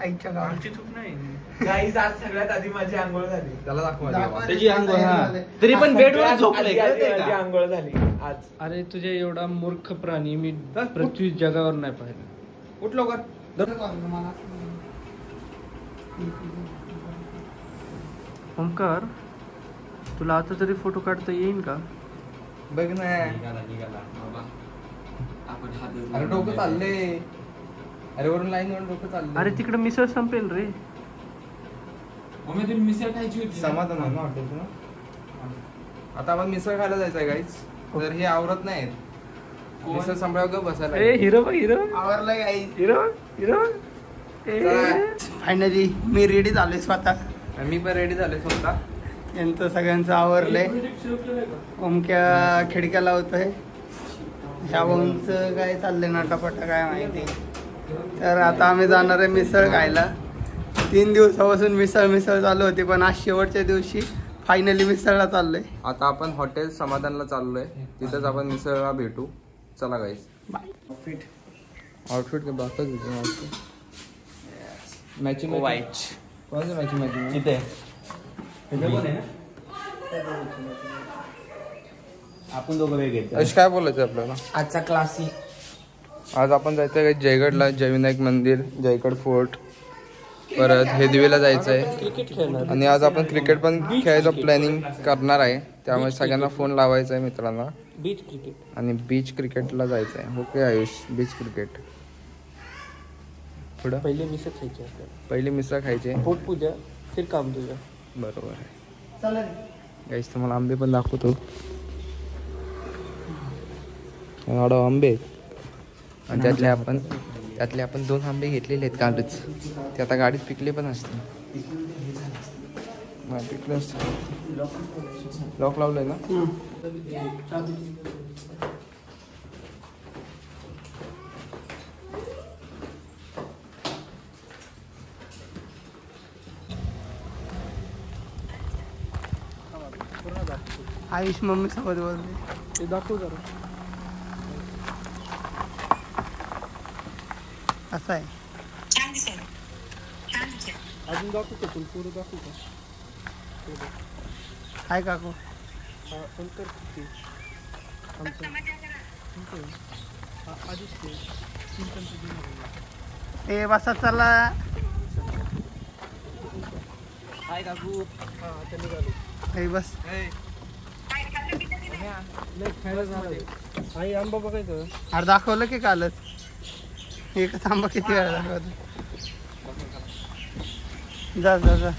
आईच्या गावात. आमची चूक नाही. गाईज आज सगळ्यात आधी माझी आंघोळ झाली. त्याला दाखवा त्याची आंघोळ. तरी पण बेडवर झोपले. माझी आंघोळ झाली आज. अरे तुझे एवढा मूर्ख प्राणी मी पृथ्वी जगावर नाही पाहिलं. उठ लवकर. ओंकार तुला आता तरी फोटो काढता येईल का? बघ ना. अरे डोकं चालले. अरे वरून लाईन वरून डोकं चालले. अरे तिकडे मिसळ संपेल रे. मिसळ खायची होती. समाधान आहे ना हॉटेलचं ना. आता आपण मिसळ खायला जायचंय गाईज. तर हे आवरत नाहीत. मिसळ सांभाळ ग बसायला. ए हिरो बघ हिरो. आवरलंय आई. Hero hero. फायनली मी रेडी झालोय स्वतः. मी पण रेडी झाले स्वतः. यांचं सगळ्यांचं आवरलंय. ओमक्या खिडक्या लावतोय. ह्या भाऊंचं काय चाललंय नाटापटा काय माहिती. तर आता आम्ही जाणार आहे मिसळ खायला. 3 दिवसापासून मिसळ चालू होती पण आज शेवटच्या दिवशी फायनली मिसळला चाललोय. आता आपण हॉटेल समाधानला चाललोय. तिथंच आपण मिसळला भेटू. चला गाईज. बाय. आउटफिट के बात मॅचिंग वाईट. कोणाचं मॅचिंग इथे आपण दोघं वेगळे. काय बोलायचं आपल्याला आजचा क्लासिक. आज आपण जायचं आहे जयगडला. जयविनायक मंदिर, जयगड फोर्ट, परत हेदवीला जायचं आहे. क्रिकेट खेळणार. आणि आज आपण क्रिकेट पण खेळायचं प्लॅनिंग करणार आहे. त्यामुळे सगळ्यांना फोन लावायचा आहे मित्रांना. Beach cricket. आणि बीच क्रिकेटला जायचं आहे. ओके आयुष. Beach cricket. पुढं पहिले मिसळ खायची आपल्याला. पहिली मिसळ खायचे. पोट पूजा फिर काम तुझं. बरोबर आहे गाईस. तुम्हाला आंबे पण दाखवतो. आंबे. आणि त्यातले आपण 2 आंबे घेतलेले आहेत कालच. ते आता गाडीत पिकले पण असते. पिकले असते. लॉक लावलंय ना. आयुष मम्मी सोबत बोलते. ते दाखव जरा. असं आहे. अजून दाखवू का तुला? पुढे दाखवू का? काय काकू. अंतर किती आमचं आधीच ते चिंतनचं घेऊन. ए बसा चला. हाय काकू. हां आता निघालो. ए बस. नाही खायला झालं. आई आंबा बघायचं. अरे दाखवलं की कालच. एकच आंबा किती वेळा दाखवतो. जा जा जा.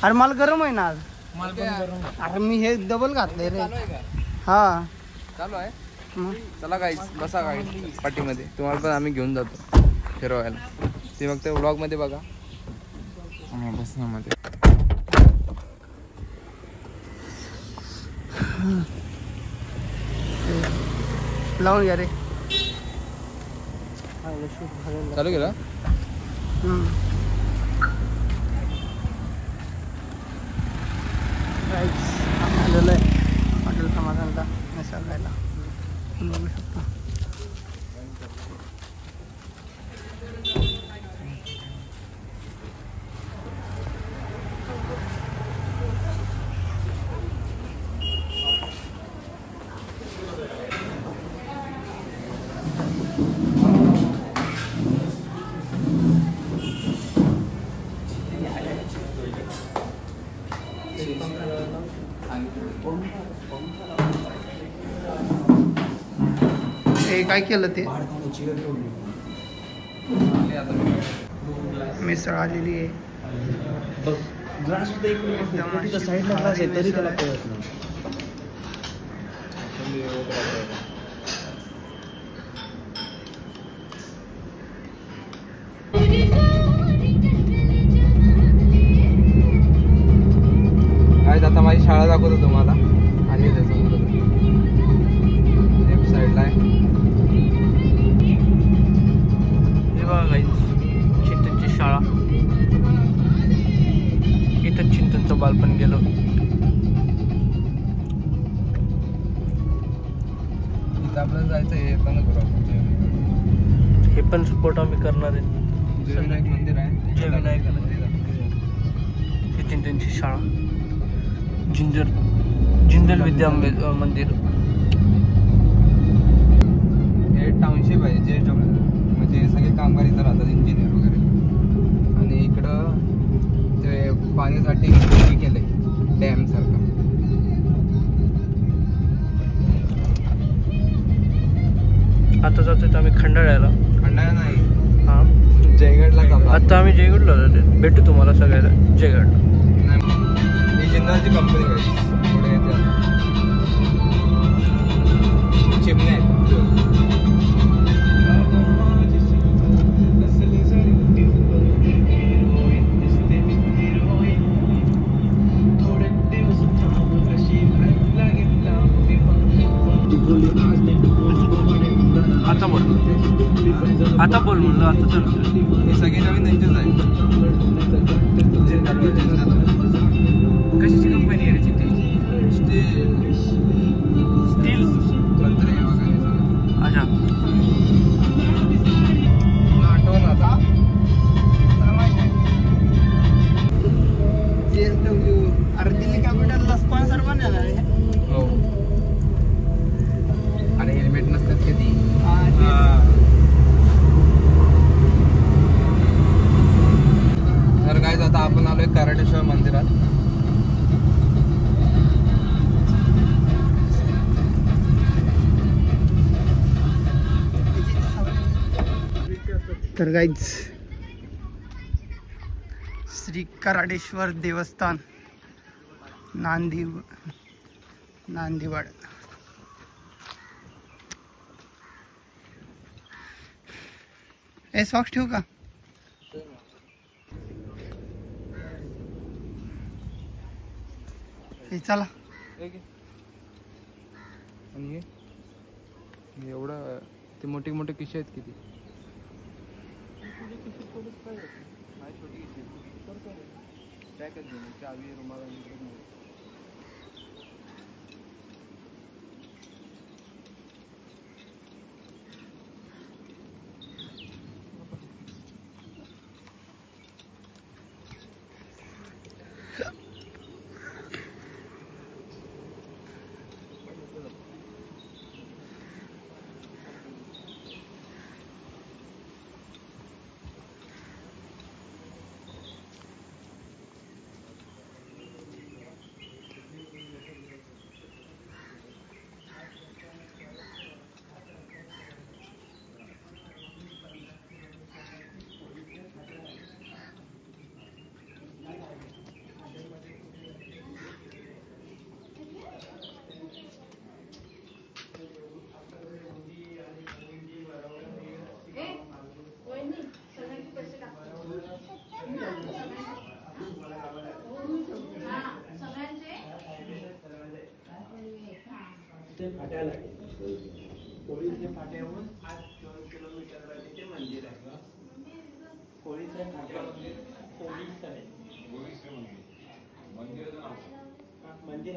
अरे मला गरम आहे ना आज. अरे मी हे डबल घातलंय रे. हा चालू आहे. मग चला गाईस बसा गाडी पाठीमध्ये. तुम्हाला पण आम्ही घेऊन जातो फिरवायला. ते मग ते व्लॉग मध्ये बघा. बसण्यामध्ये लावून घ्या रे. चालू केलं. आलेलं आहे हॉटेल समाधानला मिसळ खायला. बघू शकता. हे काय केलं ते. मिसळ आलेली आहे. ग्लास सुद्धा साईडला ग्लास आहे तरी त्याला कळत नाही. आता माझी शाळा दाखवतो तुम्हाला. आणि लेफ्ट साईडला आहे. हे बघा गाईज चिंतनची शाळा. इथं चिंतनचं बालपण गेलं. इथं आपल्याला जायचं हे पण करू आपण. हे पण सपोर्ट आम्ही करणार आहे. जयविनायक मंदिर आहे. त्यांची शाळा जिंदल विद्या मंदिर. हे टाउनशिप आहे JSW, म्हणजे सगळे कामगार इथं राहतात, इंजिनियर वगैरे. आणि इकडं ते पाण्यासाठी हे केलंय डॅम सारखं. आता जातोय आम्ही खंडाळ्याला. खंडाळा नाही, हा जयगडला जातो. आता आम्ही जयगडला जातो. भेटू तुम्हाला सगळ्याला जयगडला. ही जिंदालची कंपनी आहे. पुढे येते चिमणे आहेत. आता बोल म्हणलं. आता चल. हे सगळे नवीन त्यांचेच आहे. कशाची कंपनी आहे स्टील पत्रे वगैरे. अच्छा. आठवण आता JSW अर्दिली कॅपिटलला स्पॉन्सर पण आहे. हो. आणि हेल्मेट नसतात कधी. तर काय आता आपण आलोय कराडेश्वर मंदिरात. तर गाईज श्री कराडेश्वर देवस्थान नांदीवाड. हे सॉक्स ठेवू का? हे चला. आणि हे एवढं ते मोठे मोठे किशे आहेत किती. चावी रुमाल. कोळीच्या फाट्याहून 8 किलोमीटरवर तिथे मंदिर आहे. कोळीच्या फाट्यावर पोलीस आहे. मंदिर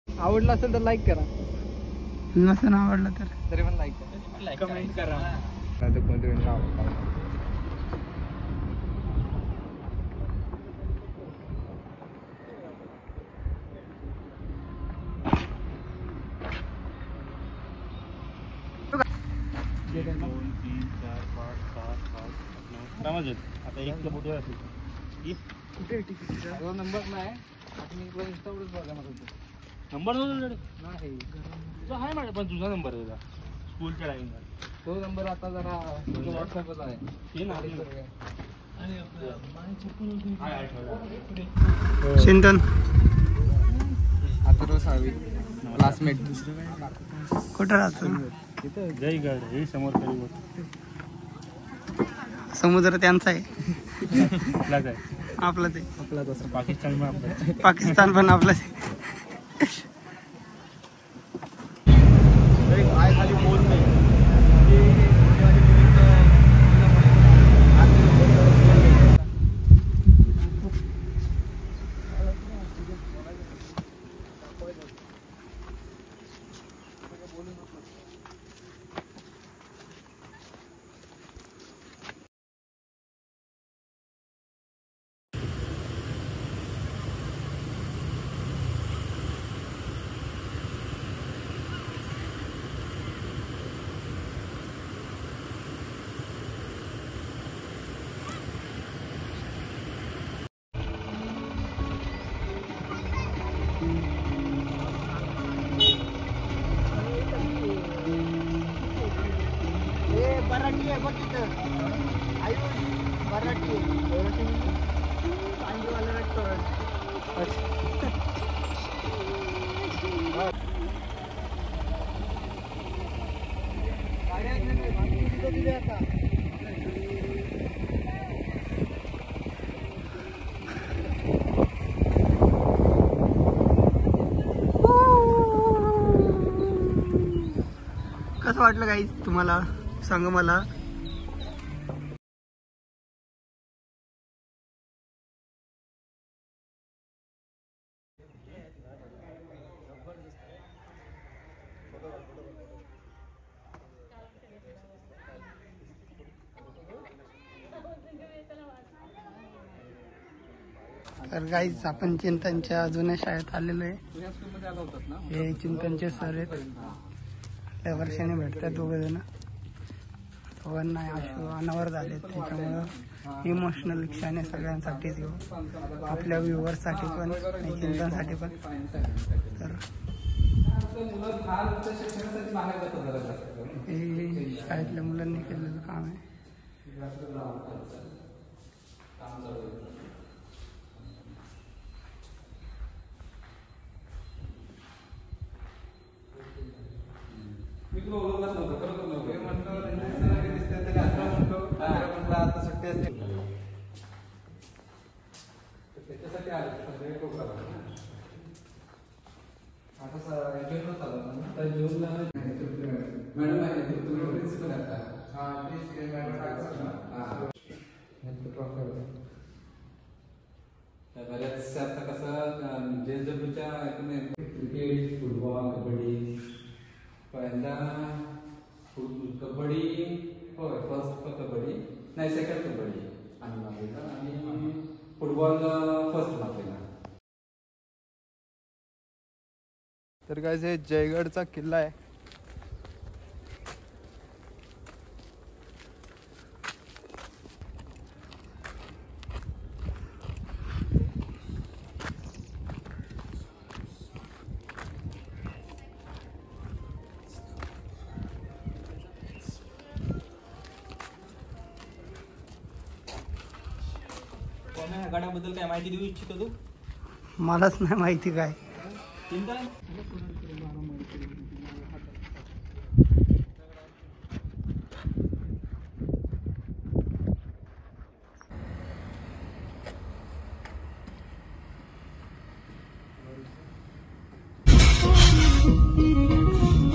आवडला असेल तर लाईक करा. नसेल आवडलं तर तरी पण लाईक करा. कमेंट करा. नाही तर कोणतरी नाव आता एक बोटवर असेल नंबर नाही इंस्टावरच बघा मला नंबर नाही तुझा आहे माझ्या पण तुझा नंबर आहे स्कूलच्या टाइमला तो नंबर आता जरा व्हॉट्सअपच आहे ते ना चिंतन आता रोज हवी क्लासमेट कुठं राहतो? तिथं जयगड हे समोर तरी समुद्र त्यांचा आहे, आपलाच आहे. आपलं ते आपला तसं पाकिस्तान पण आपलं पाकिस्तान पण आपलं आहे खाली बोल नाही मराठी आहे बघ तिथं मराठी कसं वाटलं काही तुम्हाला सांग मला. तर गाईज आपण चिंतनच्या जुन्या शाळेत आलेलो आहे. हे चिंतनचे सर आहेत, त्या वर्षाने भेटतात दोघं जण. दोघांना अनावर झाले, त्याच्यामुळं इमोशनल क्षण आहे सगळ्यांसाठीच घेऊ, आपल्या व्ह्युअर्ससाठी पण आणि चिंतनसाठी पण. तर हे शाळेतल्या मुलांनी केलेलं काम आहे. बऱ्याच आता कसं JSWच्या क्रिकेट, फुटबॉल, कबड्डी पहिल्यांदा कबड्डी होय फर्स्ट कबड्डी नाही सेकंड कबड्डी आम्ही मागेला आणि फुटबॉल फर्स्ट मागेला. तर काय हे जयगडचा किल्ला आहे. गडाबद्दल काय माहिती देऊ इच्छितो तू? मलाच नाही माहिती काय. चिंतन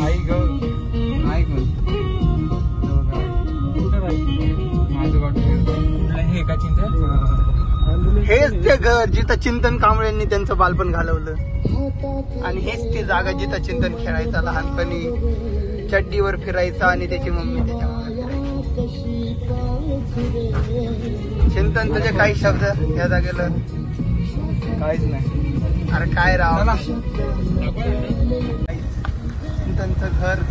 आई ग आई ग माझं गाव हे का चिंतन हेच ते घर जिथं चिंतन कांबळेंनी त्यांचं बालपण घालवलं, आणि हेच ती जागा जिथं चिंतन खेळायचा लहानपणी, चड्डीवर फिरायचा आणि त्याची मम्मी त्याच्या मागे फिरायची. चिंतन तुझे काही शब्द या जागेला? काहीच नाही. अरे काय राव, चला. चिंतनचं घर